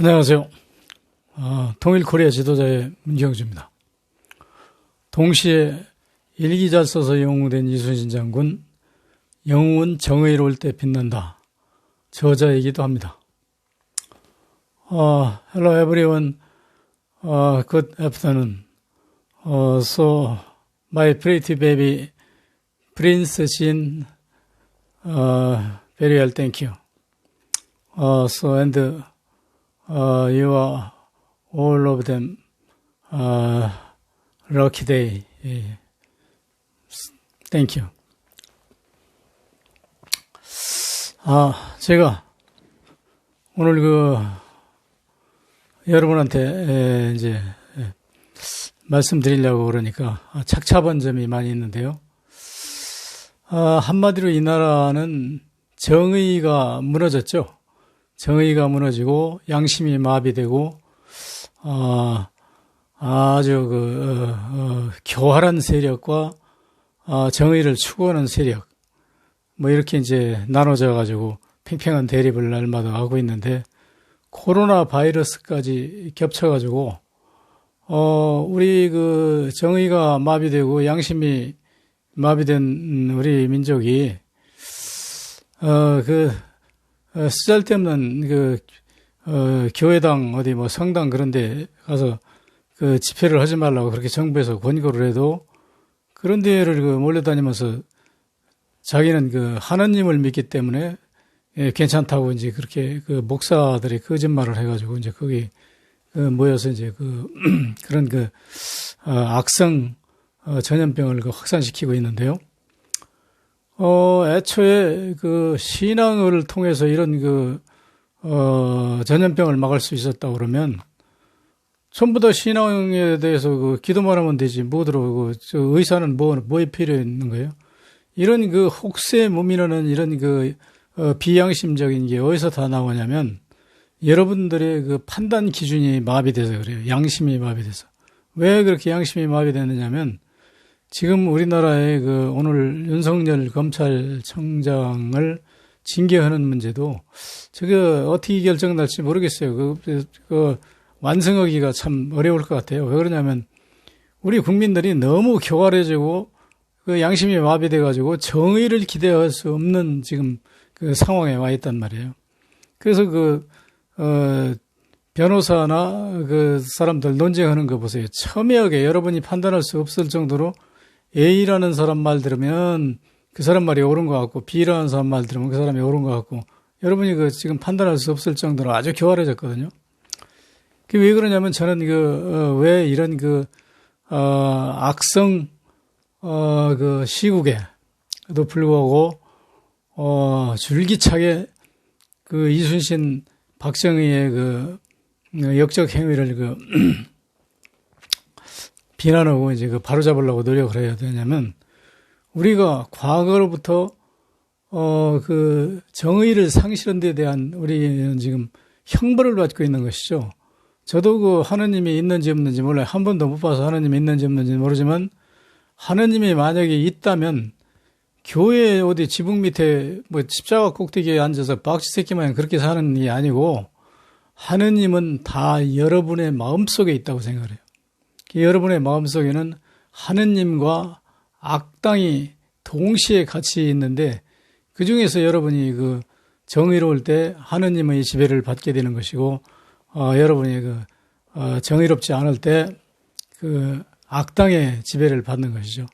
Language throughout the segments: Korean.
안녕하세요. 통일 코리아 지도자의 문경주입니다. 동시에 일기 잘 써서 영웅된 이순신 장군, 영웅은 정의로울 때 빛난다. 저자이기도 합니다. Hello everyone. Good afternoon. So my pretty baby Prince Jin, very well, thank you. You are all of them lucky day. Thank you. 제가 오늘 여러분한테 이제 말씀드리려고 그러니까 착잡한 점이 많이 있는데요. 한마디로 이 나라는 정의가 무너졌죠. 정의가 무너지고 양심이 마비되고 아주 교활한 세력과 정의를 추구하는 세력 뭐 이렇게 이제 나눠져 가지고 팽팽한 대립을 날마다 하고 있는데, 코로나 바이러스까지 겹쳐 가지고 우리 정의가 마비되고 양심이 마비된 우리 민족이 쓰잘데없는 교회당 어디 뭐 성당 그런 데 가서 집회를 하지 말라고 그렇게 정부에서 권고를 해도 그런 데를 몰려다니면서 자기는 하느님을 믿기 때문에 괜찮다고 이제 그렇게 목사들이 거짓말을 해가지고 이제 거기 모여서 이제 그런 악성 전염병을 확산시키고 있는데요. 애초에 신앙을 통해서 이런 전염병을 막을 수 있었다 그러면 전부 다 신앙에 대해서 기도만 하면 되지. 뭐더러 의사는 뭐에 필요 있는 거예요? 이런 혹세 무민하는 이런 비양심적인 게 어디서 다 나오냐면 여러분들의 판단 기준이 마비돼서 그래요. 양심이 마비돼서. 왜 그렇게 양심이 마비되느냐면 지금 우리나라의 오늘 윤석열 검찰청장을 징계하는 문제도 저게 어떻게 결정날지 모르겠어요. 완성하기가 참 어려울 것 같아요. 왜 그러냐면 우리 국민들이 너무 교활해지고 양심이 마비돼가지고 정의를 기대할 수 없는 지금 상황에 와 있단 말이에요. 그래서 변호사나 사람들 논쟁하는 거 보세요. 첨예하게 여러분이 판단할 수 없을 정도로 A라는 사람 말 들으면 그 사람 말이 옳은 것 같고 B라는 사람 말 들으면 그 사람이 옳은 것 같고 여러분이 지금 판단할 수 없을 정도로 아주 교활해졌거든요. 그게 왜 그러냐면 저는 왜 이런 악성 시국에도 불구하고 줄기차게 이순신 박정희의 역적 행위를 비난하고 이제 바로잡으려고 노력을 해야 되냐면 우리가 과거로부터 정의를 상실한 데 대한 우리는 지금 형벌을 받고 있는 것이죠. 저도 하느님이 있는지 없는지 몰라요. 한 번도 못 봐서 하느님이 있는지 없는지 모르지만 하느님이 만약에 있다면 교회 어디 지붕 밑에 십자가 꼭대기에 앉아서 박쥐새끼 마냥 그렇게 사는 게 아니고 하느님은 다 여러분의 마음속에 있다고 생각을 해요. 여러분의 마음속에는 하느님과 악당이 동시에 같이 있는데 그 중에서 여러분이 정의로울 때 하느님의 지배를 받게 되는 것이고 여러분이 정의롭지 않을 때 악당의 지배를 받는 것이죠.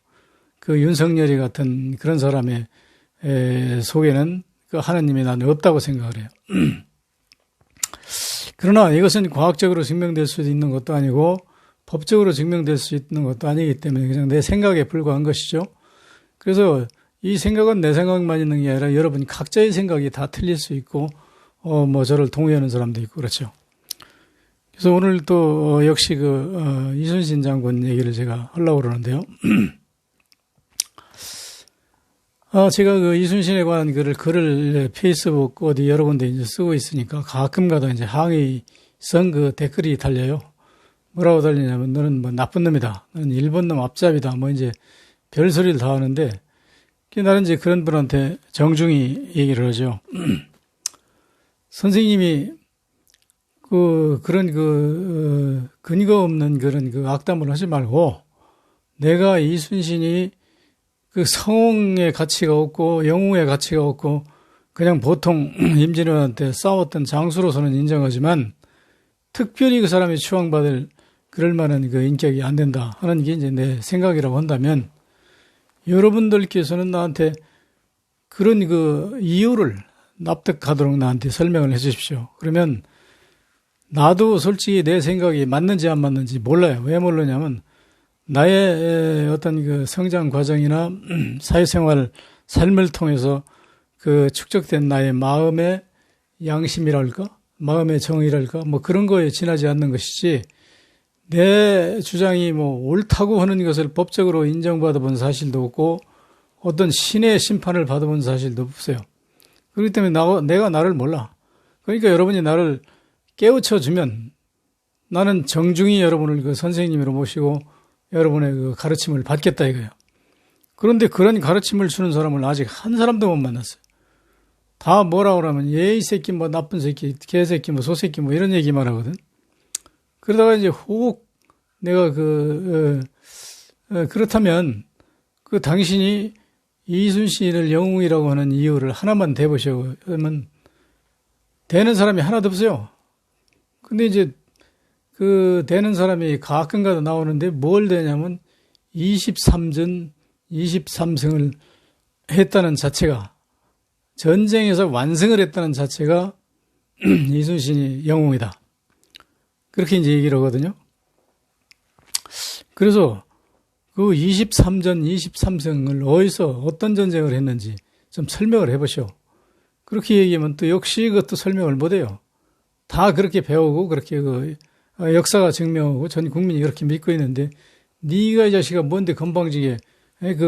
윤석열이 같은 그런 사람의 속에는 하느님이 나는 없다고 생각을 해요. 그러나 이것은 과학적으로 증명될 수도 있는 것도 아니고 법적으로 증명될 수 있는 것도 아니기 때문에 그냥 내 생각에 불과한 것이죠. 그래서 이 생각은 내 생각만 있는 게 아니라 여러분 각자의 생각이 다 틀릴 수 있고 저를 동의하는 사람도 있고 그렇죠. 그래서 오늘 또 역시 이순신 장군 얘기를 제가 하려고 그러는데요. 제가 이순신에 관한 글을 페이스북 어디 여러 군데 이제 쓰고 있으니까 가끔가다 이제 항의성 댓글이 달려요. 뭐라고 달리냐면 너는 나쁜 놈이다. 너는 일본 놈 앞잡이다. 이제 별소리를 다 하는데 나는 이제 그런 분한테 정중히 얘기를 하죠. 선생님이 그런 근거 없는 그런 악담을 하지 말고, 내가 이순신이 성의 가치가 없고, 영웅의 가치가 없고, 그냥 보통 임진왜란때 싸웠던 장수로서는 인정하지만, 특별히 그 사람이 추앙받을 그럴 만한 인격이 안 된다 하는 게 이제 내 생각이라고 한다면, 여러분들께서는 나한테 그런 이유를 납득하도록 나한테 설명을 해 주십시오. 그러면 나도 솔직히 내 생각이 맞는지 안 맞는지 몰라요. 왜 모르냐면 나의 어떤 성장 과정이나 사회생활, 삶을 통해서 축적된 나의 마음의 양심이랄까? 마음의 정의랄까? 뭐 그런 거에 지나지 않는 것이지, 내 주장이 옳다고 하는 것을 법적으로 인정받아본 사실도 없고, 어떤 신의 심판을 받아본 사실도 없어요. 그렇기 때문에 내가 나를 몰라. 그러니까 여러분이 나를 깨우쳐주면 나는 정중히 여러분을 선생님으로 모시고 여러분의 가르침을 받겠다 이거예요. 그런데 그런 가르침을 주는 사람을 아직 한 사람도 못 만났어요. 다 뭐라 그러면 이 새끼 나쁜 새끼, 개새끼 소새끼 이런 얘기만 하거든. 그러다가 이제 혹 내가 그렇다면 당신이 이순신을 영웅이라고 하는 이유를 하나만 대보시오. 그러면 되는 사람이 하나도 없어요. 근데 이제 되는 사람이 가끔가다 나오는데 뭘 되냐면 23전 23승을 했다는 자체가, 전쟁에서 완승을 했다는 자체가 이순신이 영웅이다. 그렇게 이제 얘기를 하거든요. 그래서 23전 23승을 어디서 어떤 전쟁을 했는지 좀 설명을 해보시오. 그렇게 얘기하면 또 역시 그것도 설명을 못해요. 다 그렇게 배우고 그렇게 역사가 증명하고 전 국민이 그렇게 믿고 있는데, 네가 이 자식아 뭔데 건방지게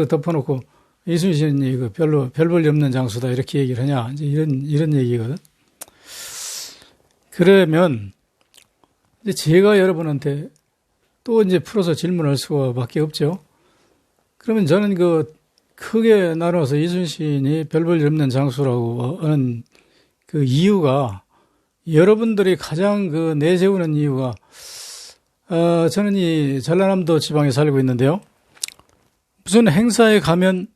덮어놓고 이순신이 별로 별 볼일 없는 장수다 이렇게 얘기를 하냐, 이제 이런 얘기거든. 그러면 이제 제가 여러분한테 또 이제 풀어서 질문할 수밖에 없죠. 그러면 저는 크게 나눠서 이순신이 별 볼 일 없는 장수라고 하는 이유가, 여러분들이 가장 내세우는 이유가, 저는 이 전라남도 지방에 살고 있는데요. 무슨 행사에 가면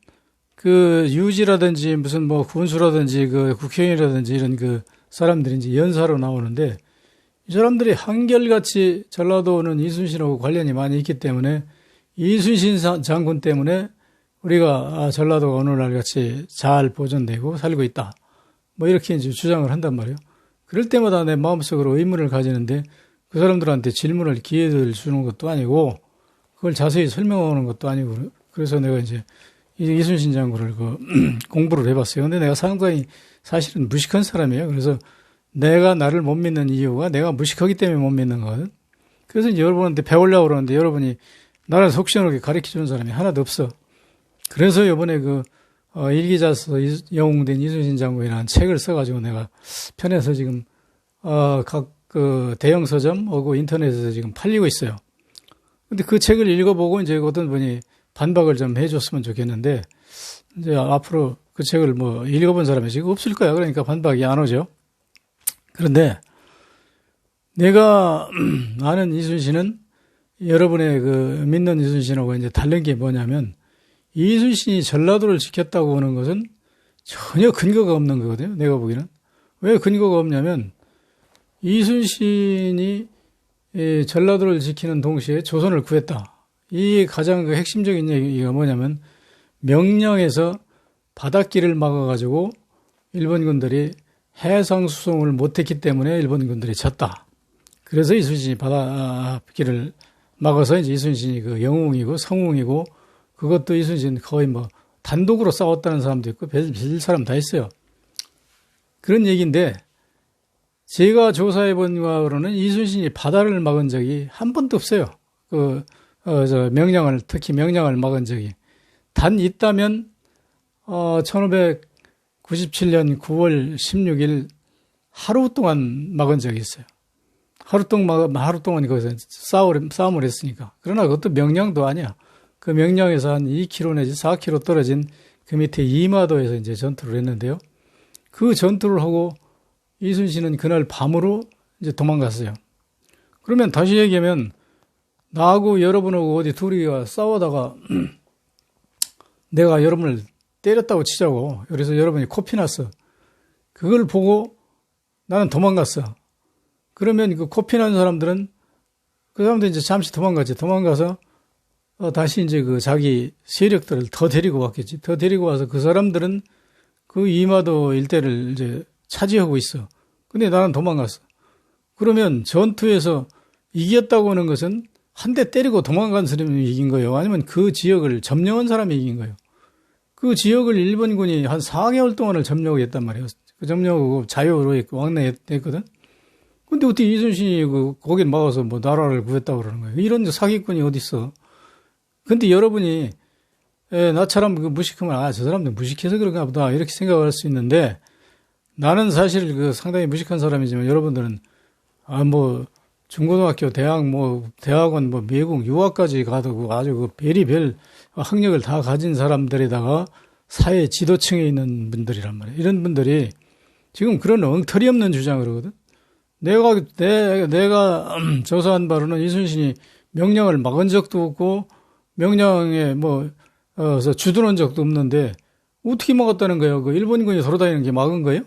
유지라든지 무슨 군수라든지 국회의원이라든지 이런 사람들이 이제 연사로 나오는데, 이 사람들이 한결같이 전라도는 이순신하고 관련이 많이 있기 때문에, 이순신 장군 때문에 우리가 전라도가 오늘날 같이 잘 보존되고 살고 있다, 이렇게 이제 주장을 한단 말이에요. 그럴 때마다 내 마음속으로 의문을 가지는데, 그 사람들한테 질문을 기회를 주는 것도 아니고 그걸 자세히 설명하는 것도 아니고, 그래서 내가 이제 이순신 장군을 공부를 해봤어요. 근데 내가 상당히 사실은 무식한 사람이에요. 그래서 내가 나를 못 믿는 이유가 내가 무식하기 때문에 못 믿는 거거든. 그래서 이제 여러분한테 배우려고 그러는데 여러분이 나를 속 시원하게 가르쳐주는 사람이 하나도 없어. 그래서 이번에 일기자서 영웅된 이순신 장군이라는 책을 써가지고 내가 편해서 지금 각 대형 서점하고 인터넷에서 지금 팔리고 있어요. 근데 그 책을 읽어보고 이제 어떤 분이 반박을 좀 해줬으면 좋겠는데, 이제 앞으로 그 책을 읽어본 사람이 지금 없을 거야. 그러니까 반박이 안 오죠. 그런데 내가 아는 이순신은 여러분의 믿는 이순신하고 이제 다른 게 뭐냐면, 이순신이 전라도를 지켰다고 하는 것은 전혀 근거가 없는 거거든요. 내가 보기에는. 왜 근거가 없냐면, 이순신이 전라도를 지키는 동시에 조선을 구했다. 이 가장 핵심적인 얘기가 뭐냐면, 명량에서 바닷길을 막아가지고 일본군들이 해상 수송을 못했기 때문에 일본군들이 졌다. 그래서 이순신이 바닷길을 막아서 이제 이순신이 영웅이고 성웅이고, 그것도 이순신 거의 단독으로 싸웠다는 사람도 있고 별 사람 다 있어요. 그런 얘기인데, 제가 조사해 본 거로는 이순신이 바다를 막은 적이 한 번도 없어요. 특히 명량을 막은 적이. 단 있다면, 1597년 9월 16일 하루 동안 막은 적이 있어요. 하루 동안 거기서 싸움을 했으니까. 그러나 그것도 명량도 아니야. 그 명량에서 한 2km 내지 4km 떨어진 그 밑에 이마도에서 이제 전투를 했는데요. 그 전투를 하고 이순신은 그날 밤으로 이제 도망갔어요. 그러면 다시 얘기하면 나하고 여러분하고 어디 둘이가 싸우다가 내가 여러분을 때렸다고 치자고. 그래서 여러분이 코피 났어. 그걸 보고 나는 도망갔어. 그러면 그 코피 난 사람들은 그 사람들 이제 잠시 도망갔지. 도망가서 다시 이제 그 자기 세력들을 더 데리고 왔겠지. 더 데리고 와서 그 사람들은 그 이마도 일대를 이제 차지하고 있어. 근데 나는 도망갔어. 그러면 전투에서 이겼다고 하는 것은 한 대 때리고 도망간 사람이 이긴 거예요. 아니면 그 지역을 점령한 사람이 이긴 거예요. 그 지역을 일본군이 한 4개월 동안을 점령했단 말이에요. 그 점령하고 자유로 왕래했거든. 근데 어떻게 이순신이 거길 막아서 뭐 나라를 구했다고 그러는 거예요. 이런 사기꾼이 어딨어. 근데 여러분이 나처럼 무식하면 저 사람들 무식해서 그런가 보다 이렇게 생각할 수 있는데 나는 사실 상당히 무식한 사람이지만 여러분들은 뭐 중고등학교, 대학원, 미국 유학까지 가도 아주 별의별 학력을 다 가진 사람들에다가 사회 지도층에 있는 분들이란 말이에요. 이런 분들이 지금 그런 엉터리 없는 주장을 하거든. 내가 조사한 바로는 이순신이 명령을 막은 적도 없고 명령에 주둔한 적도 없는데 어떻게 막았다는 거예요? 그 일본군이 돌아다니는 게 막은 거예요?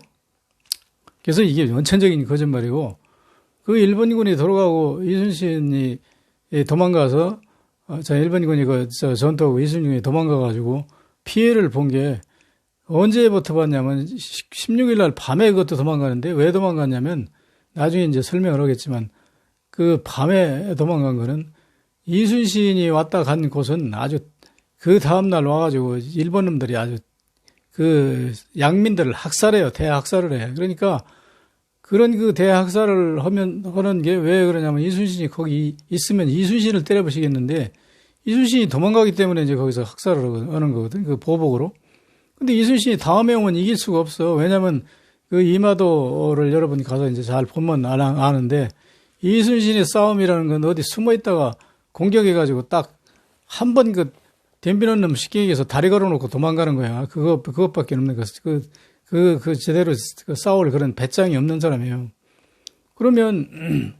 그래서 이게 원천적인 거짓말이고 그 일본군이 돌아가고 이순신이 도망가서 일본군이 전투하고 이순신이 도망가가지고 피해를 본 게 언제부터 봤냐면 16일 날 밤에 그것도 도망가는데 왜 도망갔냐면 나중에 이제 설명을 하겠지만 그 밤에 도망간 거는 이순신이 왔다 간 곳은 아주 그 다음날 와가지고 일본 놈들이 아주 그 양민들을 학살해요. 대학살을 해. 그러니까 그런 그 대학살을 하는 게 왜 그러냐면 이순신이 거기 있으면 이순신을 때려부시겠는데 이순신이 도망가기 때문에 이제 거기서 학살을 하는 거거든. 그 보복으로. 근데 이순신이 다음에 오면 이길 수가 없어. 왜냐면 그 이마도를 여러분이 가서 이제 잘 보면 아는데 이순신의 싸움이라는 건 어디 숨어 있다가 공격해가지고 딱 한 번 덤비는 놈 쉽게 얘기해서 다리 걸어놓고 도망가는 거야. 그것밖에 없는 거. 제대로 싸울 그런 배짱이 없는 사람이에요. 그러면,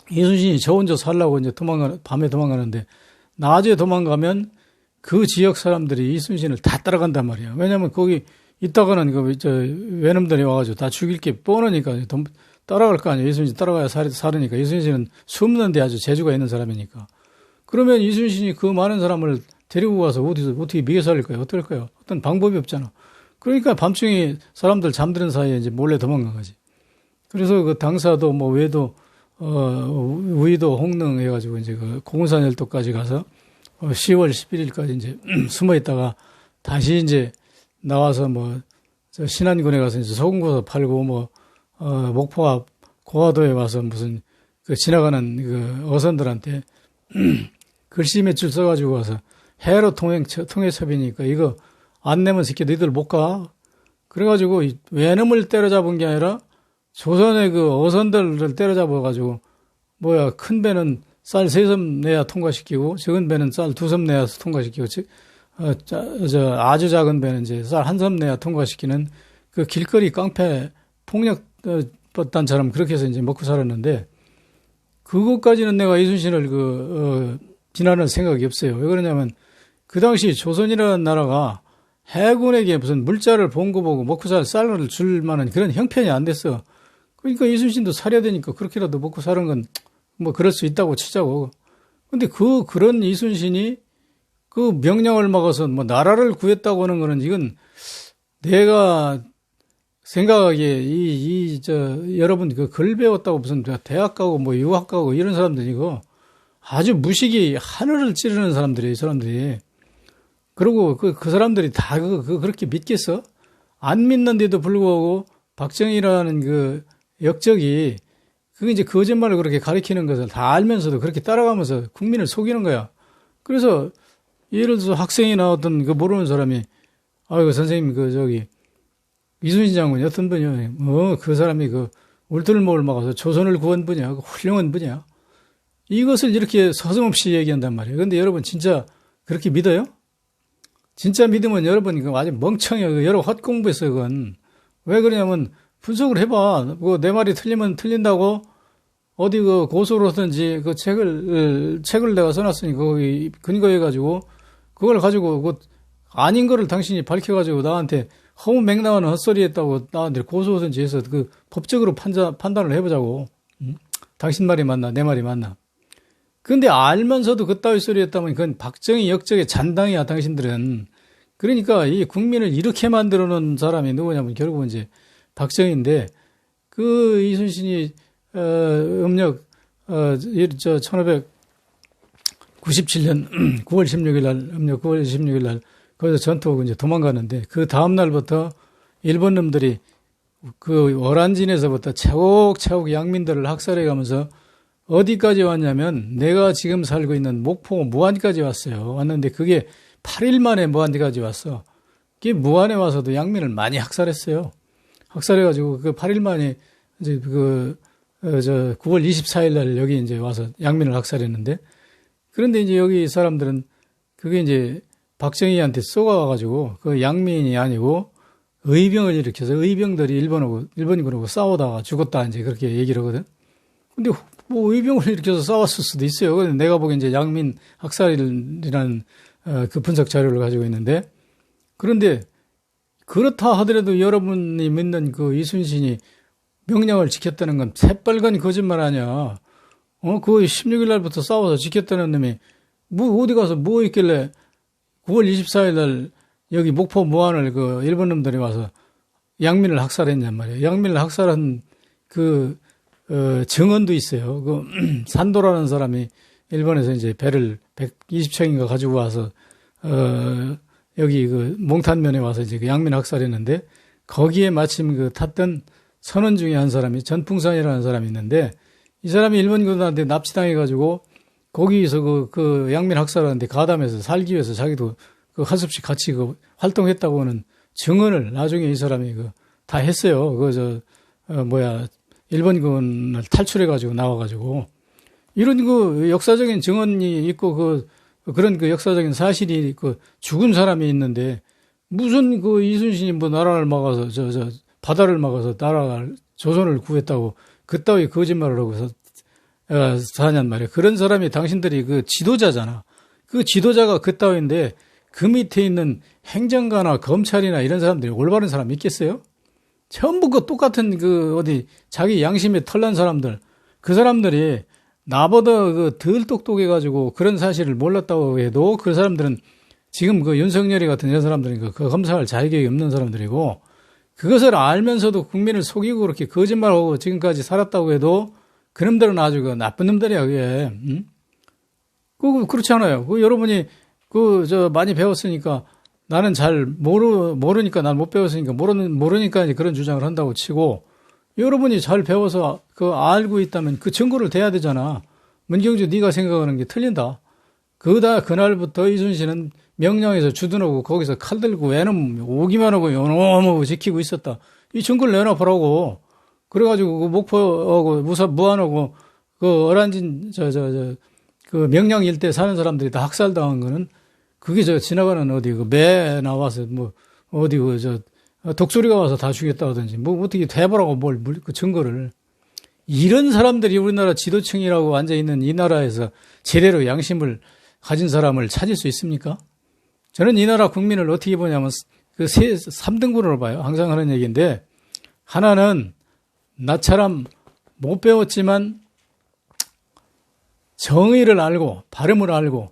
이순신이 저 혼자 살라고 이제 밤에 도망가는데, 낮에 도망가면 그 지역 사람들이 이순신을 다 따라간단 말이야. 왜냐면 거기 있다가는 외놈들이 와가지고 다 죽일 게 뻔하니까 따라갈 거 아니야. 이순신 따라가야 살으니까. 이순신은 숨는데 아주 재주가 있는 사람이니까. 그러면 이순신이 그 많은 사람을 데리고 가서 어떻게 미개 살릴까요? 어떨까요? 어떤 방법이 없잖아. 그러니까 밤중에 사람들 잠드는 사이에 이제 몰래 도망간 거지. 그래서 그 당사도 외도, 우이도 홍릉 해가지고 이제 그 공산 열도까지 가서 10월 11일까지 이제 숨어 있다가 다시 이제 나와서 신안군에 가서 이제 소금구서 팔고 목포 앞 고화도에 와서 무슨 지나가는 그 어선들한테 글씨 몇 줄 써가지고 와서 해로 통해첩이니까 이거 안 내면 새끼 너희들 못 가. 그래가지고 외놈을 때려잡은 게 아니라 조선의 그 어선들을 때려잡아가지고 큰 배는 쌀 3섬 내야 통과시키고 적은 배는 쌀 2섬 내야 통과시키고 아주 작은 배는 이제 쌀 1섬 내야 통과시키는 그 길거리 깡패 폭력단처럼 그렇게 해서 이제 먹고 살았는데 그것까지는 내가 이순신을 비난할 생각이 없어요. 왜 그러냐면 그 당시 조선이라는 나라가 해군에게 무슨 물자를 본 거 보고 먹고 살 쌀을 줄 만한 그런 형편이 안 됐어. 그러니까 이순신도 살아야 되니까 그렇게라도 먹고 사는 건 그럴 수 있다고 치자고. 근데 그런 이순신이 그 명령을 막아서 나라를 구했다고 하는 거는 이건 내가 생각하기에 여러분 글 배웠다고 무슨 대학 가고 유학 가고 이런 사람들 이거 아주 무식이 하늘을 찌르는 사람들이에요, 이 사람들이. 그리고 그 사람들이 다 그렇게 믿겠어? 안 믿는데도 불구하고 박정희라는 그 역적이 그게 이제 거짓말을 그렇게 가리키는 것을 다 알면서도 그렇게 따라가면서 국민을 속이는 거야. 그래서 예를 들어서 학생이나 어떤 모르는 사람이 아이고 선생님 이순신 장군이 어떤 분이요? 그 사람이 울들목을 막아서 조선을 구한 분이야. 훌륭한 분이야. 이것을 이렇게 서슴없이 얘기한단 말이에요. 그런데 여러분 진짜 그렇게 믿어요? 진짜 믿으면 여러분 이거 아주 멍청해요. 여러 헛공부했어요, 그건. 왜 그러냐면 분석을 해봐. 내 말이 틀리면 틀린다고 어디 그 고소로든지 그 책을 내가 써놨으니 거기 근거해가지고 그걸 가지고 그 아닌 거를 당신이 밝혀가지고 나한테 허무 맹랑한 헛소리 했다고 나한테 고소하든지 해서 그 법적으로 판단을 해보자고. 응? 당신 말이 맞나, 내 말이 맞나. 근데 알면서도 그따위 소리 했다면 그건 박정희 역적의 잔당이야, 당신들은. 그러니까 이 국민을 이렇게 만들어 놓은 사람이 누구냐면 결국은 이제 박정희인데 그 이순신이, 음력, 1597년 9월 16일 날, 음력 9월 16일 날 거기서 전투하고 이제 도망가는데 그 다음날부터 일본 놈들이 그 월안진에서부터 차곡차곡 양민들을 학살해 가면서 어디까지 왔냐면 내가 지금 살고 있는 목포 무안까지 왔어요. 왔는데 그게 8일 만에 무안까지 왔어. 그게 무안에 와서도 양민을 많이 학살했어요. 학살해가지고 그 8일 만에 이제 9월 24일 날 여기 이제 와서 양민을 학살했는데 그런데 이제 여기 사람들은 그게 이제 박정희한테 쏘가가지고 그 양민이 아니고 의병을 일으켜서 의병들이 일본군하고 싸우다가 죽었다 이제 그렇게 얘기를 하거든. 근데 뭐 의병을 일으켜서 싸웠을 수도 있어요. 근데 내가 보기엔 이제 양민 학살이라는 그 분석 자료를 가지고 있는데 그런데 그렇다 하더라도 여러분이 믿는 그 이순신이 명령을 지켰다는 건 새빨간 거짓말 아니야. 그 16일 날부터 싸워서 지켰다는 놈이 뭐 어디 가서 뭐 있길래 9월 24일 날 여기 목포 무안을 그 일본 놈들이 와서 양민을 학살했냔 말이에요. 양민을 학살한 그 증언도 있어요. 그 산도라는 사람이 일본에서 이제 배를 120척인가 가지고 와서 여기 그 몽탄면에 와서 이제 그 양민 학살했는데 거기에 마침 그 탔던 선원 중에 한 사람이 전풍산이라는 사람이 있는데 이 사람이 일본군한테 납치당해가지고 거기서 그 양민 학살하는데 가담해서 살기 위해서 자기도 그 하숙식 같이 그 활동했다고는 증언을 나중에 이 사람이 그 다 했어요. 일본군을 탈출해가지고 나와가지고 이런 그 역사적인 증언이 있고 그런 그 역사적인 사실이 그 죽은 사람이 있는데 무슨 그 이순신이 뭐 나라를 막아서 바다를 막아서 조선을 구했다고 그따위 거짓말을 하고서 사냔 말이에요. 그런 사람이 당신들이 그 지도자잖아. 그 지도자가 그따위인데 그 밑에 있는 행정가나 검찰이나 이런 사람들이 올바른 사람 있겠어요? 전부 그 똑같은 자기 양심에 털난 사람들, 그 사람들이 나보다 덜 똑똑해가지고 그런 사실을 몰랐다고 해도 그 사람들은 지금 그 윤석열이 같은 이런 사람들은 그 검사할 자격이 없는 사람들이고 그것을 알면서도 국민을 속이고 그렇게 거짓말하고 지금까지 살았다고 해도 그놈들은 아주 그 나쁜 놈들이야, 그게. 응? 그렇지 않아요. 여러분이 많이 배웠으니까 나는 잘 모르니까 난 못 배웠으니까 모르니까 이제 그런 주장을 한다고 치고 여러분이 잘 배워서 알고 있다면 그 증거를 대야 되잖아. 문경주 네가 생각하는 게 틀린다. 그날부터 이순신은 명량에서 주둔하고 거기서 칼 들고 외놈 오기만 하고 요놈하고 지키고 있었다. 이 증거를 내놔보라고. 그래가지고 그 목포하고 무안하고 그 어란진 그 명량 일대 사는 사람들이 다 학살당한 거는 그게 지나가는 어디 매 나와서 어디 독수리가 와서 다 죽였다든지 어떻게 대보라고 그 증거를. 이런 사람들이 우리나라 지도층이라고 앉아있는 이 나라에서 제대로 양심을 가진 사람을 찾을 수 있습니까? 저는 이 나라 국민을 어떻게 보냐면 3등분으로 봐요. 항상 하는 얘기인데 하나는 나처럼 못 배웠지만 정의를 알고 발음을 알고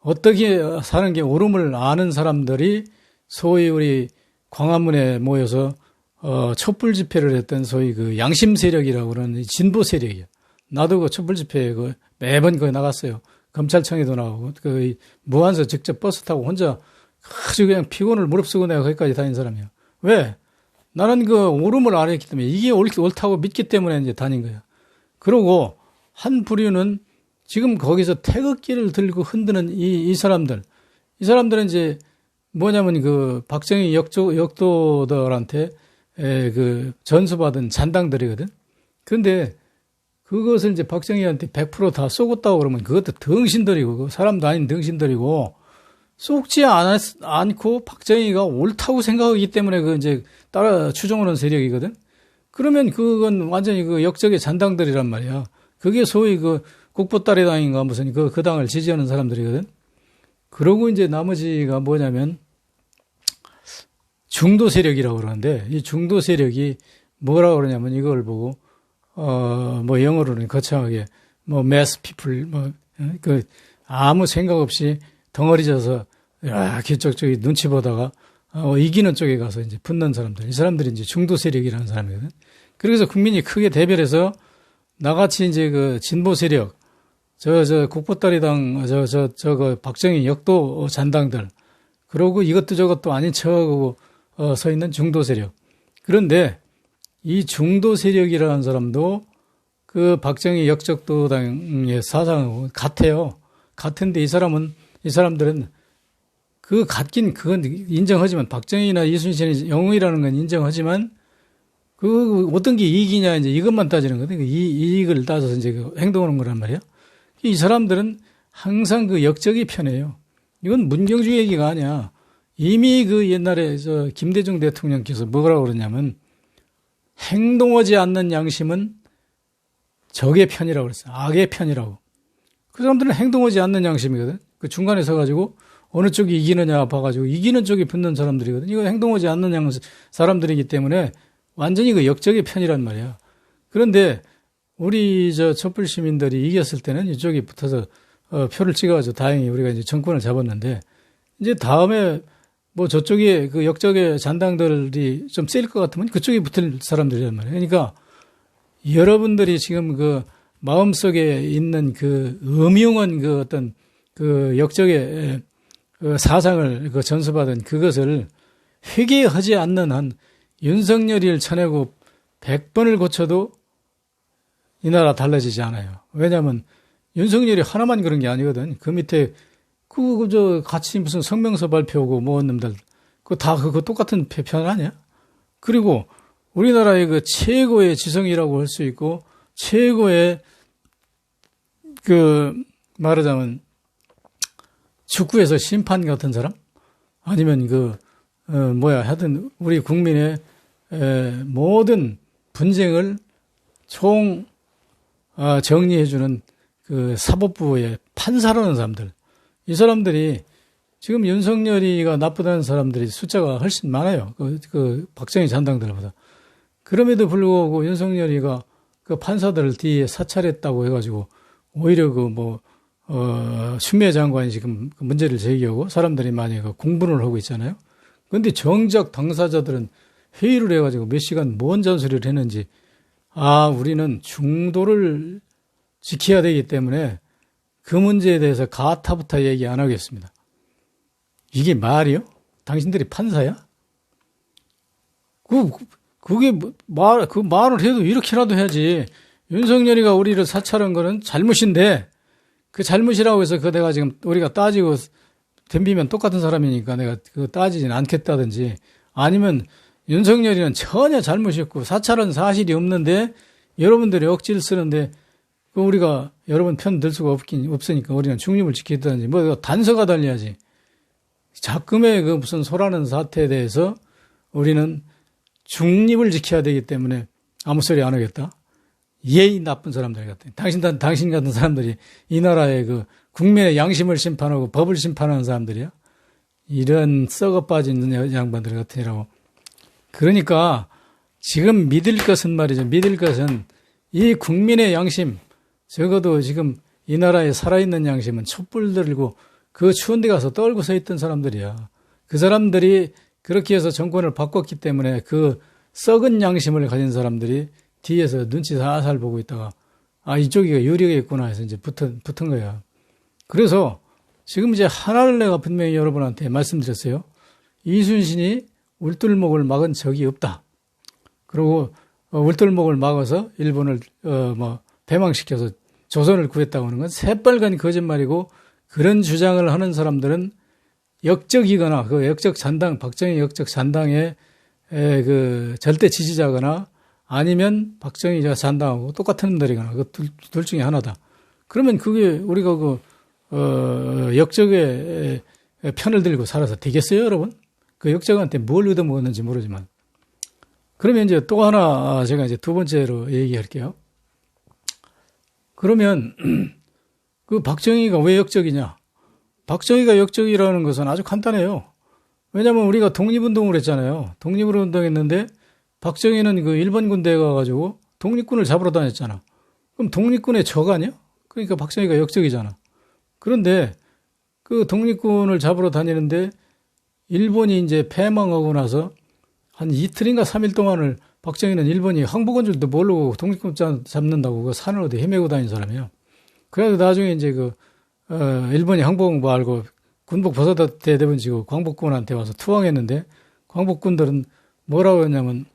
어떻게 사는 게 옳음을 아는 사람들이 소위 우리 광화문에 모여서 촛불 집회를 했던 소위 그 양심 세력이라고 그러는 진보 세력이에요. 나도 그 촛불 집회에 매번 거기 나갔어요. 검찰청에도 나오고 무안서 직접 버스 타고 혼자 아주 그냥 피곤을 무릅쓰고 내가 거기까지 다닌 사람이에요. 왜? 나는 옳음을 알았기 때문에 이게 옳다고 믿기 때문에 이제 다닌 거야. 그러고 한 부류는 지금 거기서 태극기를 들고 흔드는 이 사람들은 이제 뭐냐면 박정희 역도들한테 전수받은 잔당들이거든. 그런데 그것을 이제 박정희한테 100% 다 쏘겠다고 그러면 그것도 덩신들이고 사람도 아닌 덩신들이고 쏘지 않고 박정희가 옳다고 생각하기 때문에 이제 따라 추종하는 세력이거든. 그러면 그건 완전히 역적의 잔당들이란 말이야. 그게 소위 그 국보따리당인가 무슨 그 당을 지지하는 사람들이거든. 그러고 이제 나머지가 뭐냐면 중도 세력이라고 그러는데 이 중도 세력이 뭐라고 그러냐면 이걸 보고 뭐 영어로는 거창하게 뭐 mass people 그 아무 생각 없이 덩어리져서 이렇게 저기 눈치 보다가 이기는 쪽에 가서 이제 붙는 사람들. 이 사람들이 이제 중도 세력이라는 사람이거든. 그래서 국민이 크게 대별해서 나같이 이제 그 진보 세력, 국보따리당, 그 박정희 역도 잔당들, 그러고 이것도 저것도 아닌 척하고 서 있는 중도 세력. 그런데 이 중도 세력이라는 사람도 그 박정희 역적도당의 사상하고 같아요. 같은데 이 사람들은 그 같긴 그건 인정하지만 박정희나 이순신의 영웅이라는 건 인정하지만 그 어떤 게 이익이냐 이제 이것만 따지는 거거든. 이익을 따져서 이제 그 행동하는 거란 말이야. 이 사람들은 항상 그 역적이 편해요. 이건 문경주 얘기가 아니야. 이미 그 옛날에 김대중 대통령께서 뭐라고 그러냐면 행동하지 않는 양심은 적의 편이라고 그랬어요. 악의 편이라고. 그 사람들은 행동하지 않는 양심이거든. 그 중간에 서가지고 어느 쪽이 이기느냐 봐가지고 이기는 쪽이 붙는 사람들이거든. 이거 행동하지 않는 사람들이기 때문에 완전히 그 역적의 편이란 말이야. 그런데 우리 촛불 시민들이 이겼을 때는 이쪽이 붙어서 표를 찍어가지고 다행히 우리가 이제 정권을 잡았는데 이제 다음에 뭐 저쪽에 그 역적의 잔당들이 좀 셀 것 같으면 그쪽에 붙을 사람들이란 말이에요. 그러니까 여러분들이 지금 그 마음속에 있는 그 음흉한 그 어떤 그 역적의 그 사상을 그 전수받은 그것을 회개하지 않는 한 윤석열이를 쳐내고 100번을 고쳐도 이 나라 달라지지 않아요. 왜냐하면 윤석열이 하나만 그런 게 아니거든. 그 밑에 같이 무슨 성명서 발표하고 뭐한 놈들 그거 똑같은 편 아니야? 그리고 우리나라의 그 최고의 지성이라고 할 수 있고 최고의 그 말하자면 축구에서 심판 같은 사람 아니면 하여튼 우리 국민의 모든 분쟁을 정리해주는 그 사법부의 판사라는 사람들. 이 사람들이 지금 윤석열이가 나쁘다는 사람들이 숫자가 훨씬 많아요. 그 박정희 잔당들보다. 그럼에도 불구하고 윤석열이가 그 판사들을 뒤에 사찰했다고 해가지고 오히려 추미애 장관이 지금 그 문제를 제기하고 사람들이 많이 공분을 하고 있잖아요. 그런데 정작 당사자들은 회의를 해가지고 몇 시간 뭔 잔소리를 했는지 우리는 중도를 지켜야 되기 때문에 그 문제에 대해서 가타부타 얘기 안 하겠습니다. 이게 말이요? 당신들이 판사야? 그게 말을 해도 이렇게라도 해야지. 윤석열이가 우리를 사찰한 거는 잘못인데 그 잘못이라고 해서 내가 지금 우리가 따지고 덤비면 똑같은 사람이니까 내가 그거 따지진 않겠다든지 아니면 윤석열이는 전혀 잘못이 없고 사찰은 사실이 없는데 여러분들이 억지를 쓰는데 우리가 여러분 편 들 수가 없으니까 우리는 중립을 지키다든지 단서가 달려야지. 작금의 무슨 소라는 사태에 대해서 우리는 중립을 지켜야 되기 때문에 아무 소리 안 하겠다. 예의 나쁜 사람들 같아. 당신 같은 사람들이 이 나라의 국민의 양심을 심판하고 법을 심판하는 사람들이야. 이런 썩어 빠진 양반들 같으라고. 그러니까 지금 믿을 것은 이 국민의 양심, 적어도 지금 이 나라에 살아있는 양심은 촛불 들고 그 추운 데 가서 떨고 서 있던 사람들이야. 그 사람들이 그렇게 해서 정권을 바꿨기 때문에 그 썩은 양심을 가진 사람들이 뒤에서 눈치 살살 보고 있다가 이쪽이 유리하겠구나 해서 이제 붙은 거야. 그래서 지금 이제 하나를 내가 분명히 여러분한테 말씀드렸어요. 이순신이 울돌목을 막은 적이 없다. 그리고 울돌목을 막아서 일본을 배망시켜서 조선을 구했다고 하는 건 새빨간 거짓말이고 그런 주장을 하는 사람들은 역적이거나 그 역적 잔당, 박정희 역적 잔당의 절대 지지자거나 아니면 박정희 잔당하고 똑같은 놈들이거나 둘 중에 하나다. 그러면 그게 우리가 역적의 편을 들고 살아서 되겠어요, 여러분? 그 역적한테 뭘 얻어먹었는지 모르지만. 그러면 이제 또 하나 제가 이제 두 번째로 얘기할게요. 그러면 그 박정희가 왜 역적이냐? 박정희가 역적이라는 것은 아주 간단해요. 왜냐하면 우리가 독립운동을 했잖아요. 독립운동했는데 박정희는 그 일본 군대에 가가지고 독립군을 잡으러 다녔잖아. 그럼 독립군의 적 아니야? 그러니까 박정희가 역적이잖아. 그런데 그 독립군을 잡으러 다니는데 일본이 이제 패망하고 나서 한 이틀인가 3일 동안을 박정희는 일본이 항복한 줄도 모르고 독립군 잡는다고 그 산을 어디 헤매고 다닌 사람이에요. 그래서 나중에 이제 일본이 항복한 거 알고 군복 벗어다 대대번지고 광복군한테 와서 투항했는데 광복군들은 뭐라고 했냐면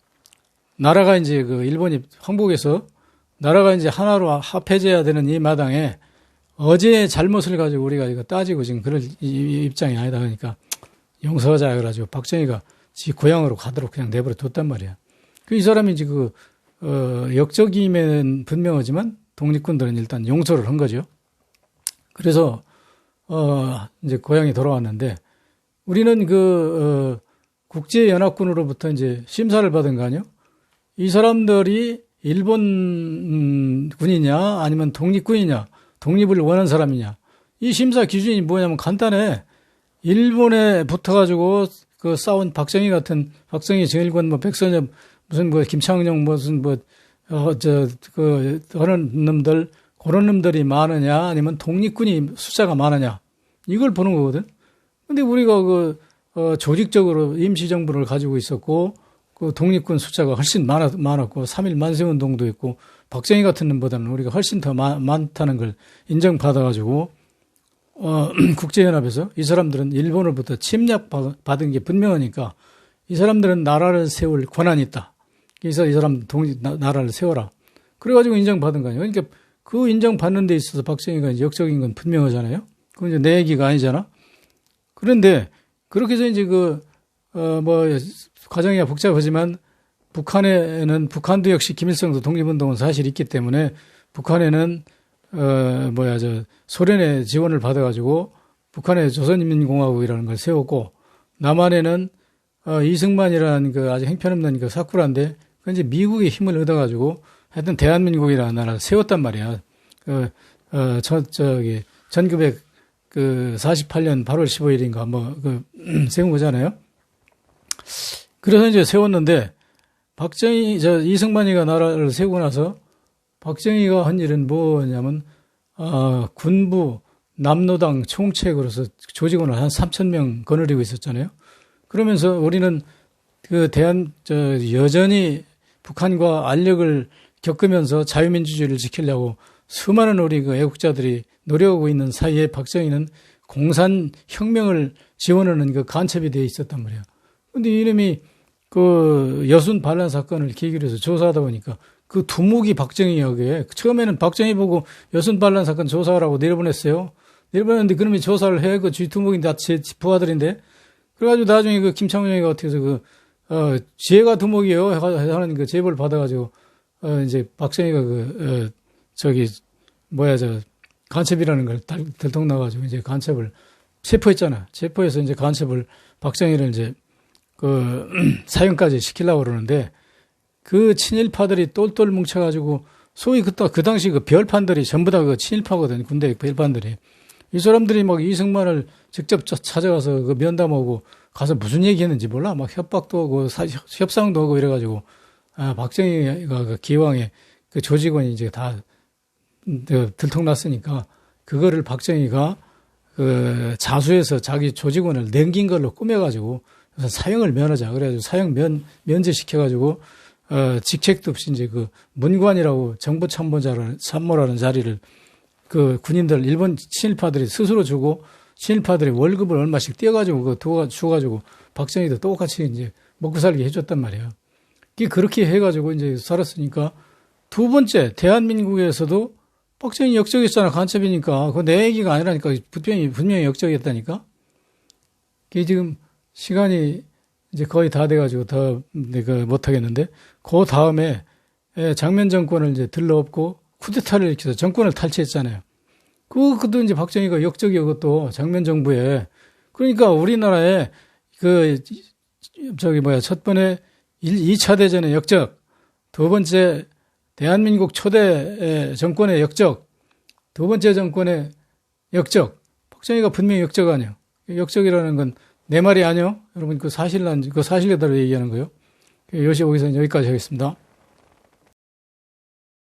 나라가 이제 그 일본이 항복해서 나라가 이제 하나로 합해져야 되는 이 마당에 어제의 잘못을 가지고 우리가 이거 따지고 지금 그럴 입장이 아니다. 그러니까 용서하자 그래가지고 박정희가 지 고향으로 가도록 그냥 내버려 뒀단 말이야. 이 사람이 이제 역적임에는 분명하지만 독립군들은 일단 용서를 한 거죠. 그래서 이제 고향에 돌아왔는데 우리는 국제연합군으로부터 이제 심사를 받은 거 아니요? 이 사람들이 일본 군이냐 아니면 독립군이냐 독립을 원하는 사람이냐 이 심사 기준이 뭐냐면 간단해. 일본에 붙어가지고 그 싸운 박정희, 정일권, 백선엽, 무슨 김창룡, 그런 놈들, 그런 놈들이 많으냐, 아니면 독립군이 숫자가 많으냐, 이걸 보는 거거든. 근데 우리가 조직적으로 임시정부를 가지고 있었고, 그 독립군 숫자가 훨씬 많았고, 3.1 만세운동도 있고, 박정희 같은 놈보다는 우리가 훨씬 더 많다는 걸 인정받아가지고, 국제연합에서 이 사람들은 일본으로부터 침략받은 게 분명하니까 이 사람들은 나라를 세울 권한이 있다. 그래서 이 사람 나라를 세워라. 그래가지고 인정받은 거 아니에요. 그러니까 그 인정받는 데 있어서 박정희가 이제 역적인 건 분명하잖아요. 그건 이제 내 얘기가 아니잖아. 그런데 그렇게 해서 이제 과정이 복잡하지만 북한도 역시 김일성도 독립운동은 사실 있기 때문에 북한에는 소련의 지원을 받아가지고 북한의 조선인민공화국이라는 걸 세웠고, 남한에는, 이승만이라는 아주 형편없는 사쿠라인데, 그 이제 미국의 힘을 얻어가지고, 하여튼 대한민국이라는 나라를 세웠단 말이야. 1948년 8월 15일인가, 세운 거잖아요. 그래서 이제 세웠는데, 이승만이가 나라를 세우고 나서, 박정희가 한 일은 뭐냐면, 군부, 남노당 총책으로서 조직원을 한 3,000명 거느리고 있었잖아요. 그러면서 우리는 여전히 북한과 알력을 겪으면서 자유민주주의를 지키려고 수많은 우리 애국자들이 노력하고 있는 사이에 박정희는 공산혁명을 지원하는 간첩이 되어 있었단 말이에요. 근데 이놈이 여순 반란 사건을 계기로 해서 조사하다 보니까 그 두목이 박정희에게 처음에는 박정희 보고 여순 반란 사건 조사하라고 내려보냈어요. 내려보냈는데 그놈이 조사를 해. 그 두목이 다 제 부하들인데. 그래가지고 나중에 김창룡이가 어떻게 해서 지혜가 두목이에요. 하는 제보를 받아가지고 이제 박정희가 간첩이라는 걸 들통나가지고 이제 간첩을 체포했잖아. 체포해서 이제 간첩을 박정희를 이제 사형까지 시키려고 그러는데 그 친일파들이 똘똘 뭉쳐가지고 소위 그 당시 별판들이 전부 다 친일파거든. 군대 별판들이. 이 사람들이 막 이승만을 직접 찾아가서 면담하고 가서 무슨 얘기했는지 몰라. 막 협박도 하고 협상도 하고 이래가지고 박정희가 기왕에 조직원이 이제 다 들통났으니까 그거를 박정희가 자수해서 자기 조직원을 남긴 걸로 꾸며가지고 사형을 면하자. 그래가지고 사형 면제시켜가지고 직책도 없이 이제 문관이라고 정부 참모라는 자리를 군인들 일본 친일파들이 스스로 주고 친일파들이 월급을 얼마씩 떼어가지고 주가지고 박정희도 똑같이 이제 먹고 살게 해줬단 말이에요. 그렇게 해가지고 이제 살았으니까 두 번째 대한민국에서도 박정희 역적이었잖아. 간첩이니까. 그거 내 얘기가 아니라니까. 분명히 역적이었다니까. 그게 지금 시간이 이제 거의 다 돼가지고 더 내가 못하겠는데, 그 다음에 장면 정권을 이제 들러엎고 쿠데타를 일으켜서 정권을 탈취했잖아요. 그것도 이제 박정희가 역적이고 또 장면 정부에. 그러니까 우리나라에 첫 번에 2차 대전의 역적, 두 번째 대한민국 초대 정권의 역적, 두 번째 정권의 역적. 박정희가 분명히 역적 아니에요. 역적이라는 건 내 말이 아니요. 여러분 그 사실 그대로 얘기하는 거예요. 요시 오기서는 여기까지 하겠습니다.